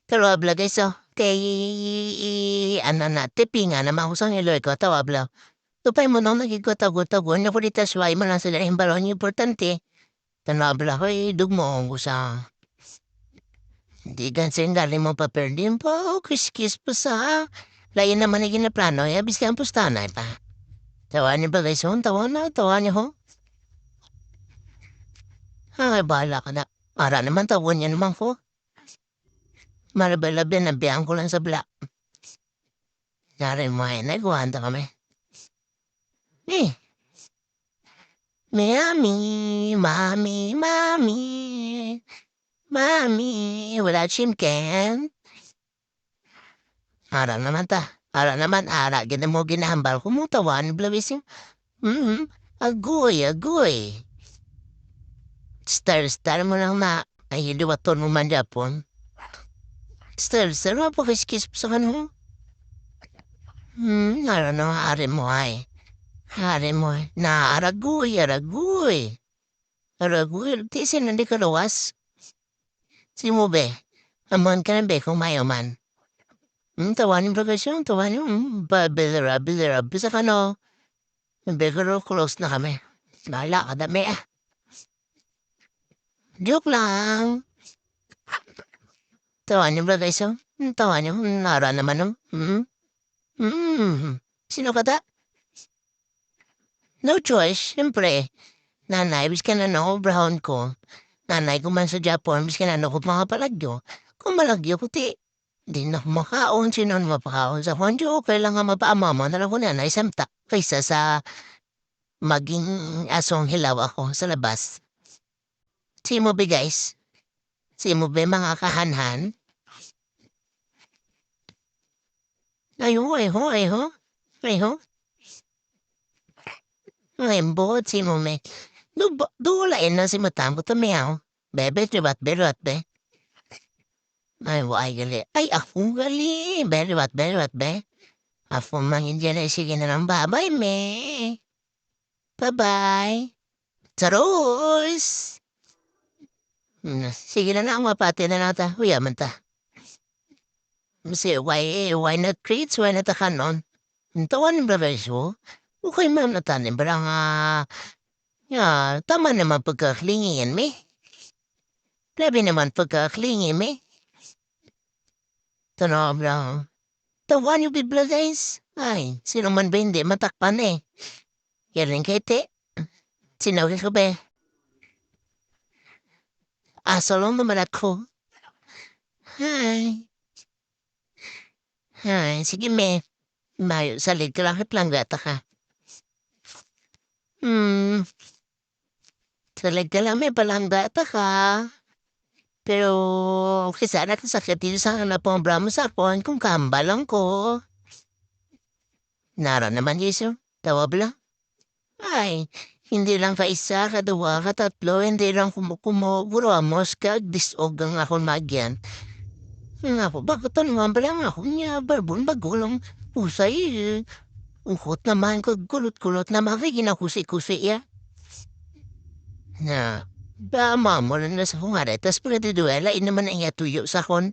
Tawabla guys, kay ano na tipingan na mahusang iloy ko tawabla. Tupay mo nang nagigutago-tago na kuritas wai mo lang sila yung balon importante. Tanabla ko dugmo ko sa di gansen galing mo pa perdim po kiskis pa sa lain naman na ginaplano abis ka ang pustanay pa. Tawan niyo ba guys tawan niyo ho. Ay bahala ka na. Para naman tawon niya naman ko. Marabala binabihan ko lang sa black. Yari mo ay nagwanda kami. Eh, Mami, mami, mami, mami, wala chimken. Ara naman ta. Ara naman, ara, gina mo ginahambal ko mo tawan, blawising. Agoy, agoy. Star mo lang na. Ay, hindi waton mo man Japon. Star mo po kiskis sa kanmo. Ara no, ari mo ay. Ari mo ay. Na, aragoy, aragoy. Aragoy, tisin hindi ka lawas. Si mo be. Amon ka na be kung mayaman. Tawanin bagasyon, tawanin, bilera, bisa ka no. Begaro close na kami. Bahala ka dami ah. Joke lang. Tawanin bagasyon. Tawanin, nara naman no. Sino ka ta? No choice, siyempre. Nanay, bis ka na no, brown ko. Nanay ko man sa Japan, bis ka na no, kung mga palagyo. Kung malagyo ko ti, di na makaon, sino na mapakaon sa Honjo, kailangan mapaamama na lang ko na naisamta kaysa sa maging asong hilaw ako sa labas. Si mo ba guys? Si mo ba mga kahanhan? Ay ho. Ay mbot si mo me. Dulain na si matambo to meow. Bebe, berot be. Ay, wai gali. Ay, ako gali. Berot be. Ako mangin dyan ay sige na ng babay me. Bye-bye. Charos! Sige na lang, mapati na nata. Huyaman ta. Kasi why not treats, why not kanon? Tawan ba beso? Okay ma'am na tanim, barang tama naman pagkaklingin me. Labi naman pagkaklingin me. Tanong lang. Tawan yung bibla guys. Ay, sino man ba hindi matakpan eh. Yan kay te. Sinaw ka ba? Aso lang naman ako. Hi. Hi, sige me. Mayo, salig ka lang gata ka. Salig ka lang may palanggata ka. Pero kisa na sakit dito sa hanap ang bramo sa akon kung kamba lang ko. Nara naman Yesu, tawab lang. Ay, hindi lang ka isa, kadua, katatlo, hindi lang kumukuro amos ka, disog ang akong magyan. Nga po, bakit naman ba lang ako niya, barbon bagulong usay, ukot naman ko, kulot-kulot na makikinakusi-kusi ya. Na, ba mamo na sa kung ara, tas pagkatiduela, inaman ang iya tuyo sa kon.